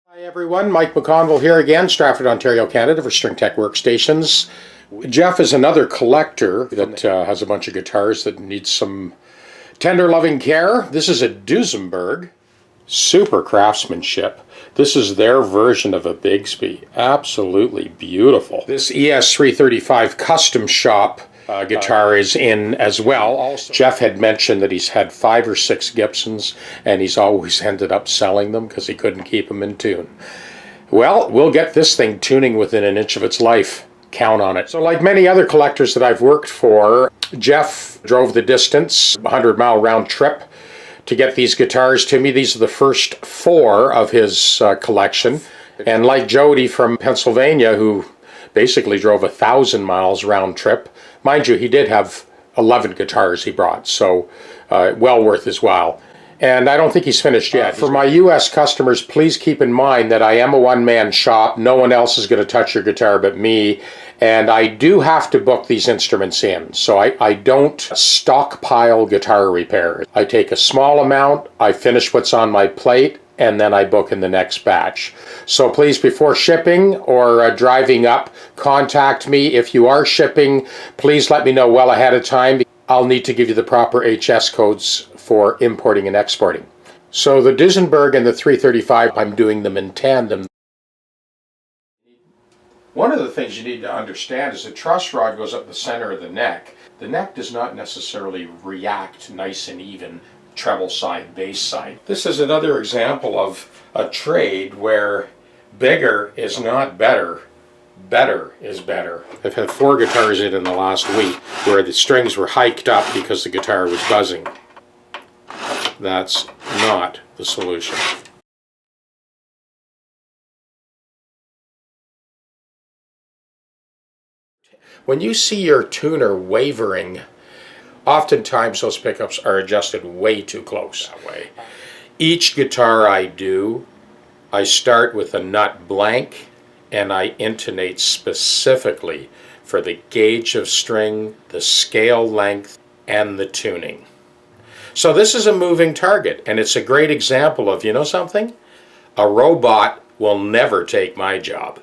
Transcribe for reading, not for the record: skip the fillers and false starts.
Hi everyone, Mike McConville here again, Stratford, Ontario, Canada for StringTechWorkstations. Jeff is another collector that has a bunch of guitars that need some tender loving care. This is a Duesenberg, super craftsmanship. This is their version of a Bigsby, absolutely beautiful. This ES335 custom shop guitar is in as well. Also, Jeff had mentioned that he's had 5 or 6 Gibsons and he's always ended up selling them because he couldn't keep them in tune. Well, we'll get this thing tuning within an inch of its life. Count on it. So like many other collectors that I've worked for, Jeff drove the distance, 100-mile round trip, to get these guitars to me. These are the first 4 of his collection. And like Jody from Pennsylvania, who basically drove 1,000 miles round trip, mind you, he did have 11 guitars he brought, so well worth his while. And I don't think he's finished yet. For my U.S. customers, please keep in mind that I am a one-man shop. No one else is going to touch your guitar but me. And I do have to book these instruments in. So I don't stockpile guitar repairs. I take a small amount, I finish what's on my plate, and then I book in the next batch. So please, before shipping or driving up, contact me. If you are shipping, please let me know well ahead of time. I'll need to give you the proper HS codes for importing and exporting. So the Duesenberg and the 335, I'm doing them in tandem. One of the things you need to understand is the truss rod goes up the center of the neck. The neck does not necessarily react nice and even, treble side, bass side. This is another example of a trade where bigger is not better, better is better. I've had 4 guitars in the last week where the strings were hiked up because the guitar was buzzing. That's not the solution. When you see your tuner wavering, oftentimes those pickups are adjusted way too close that way. Each guitar I do, I start with a nut blank and I intonate specifically for the gauge of string, the scale length, and the tuning. So this is a moving target, and it's a great example of, you know something? A robot will never take my job.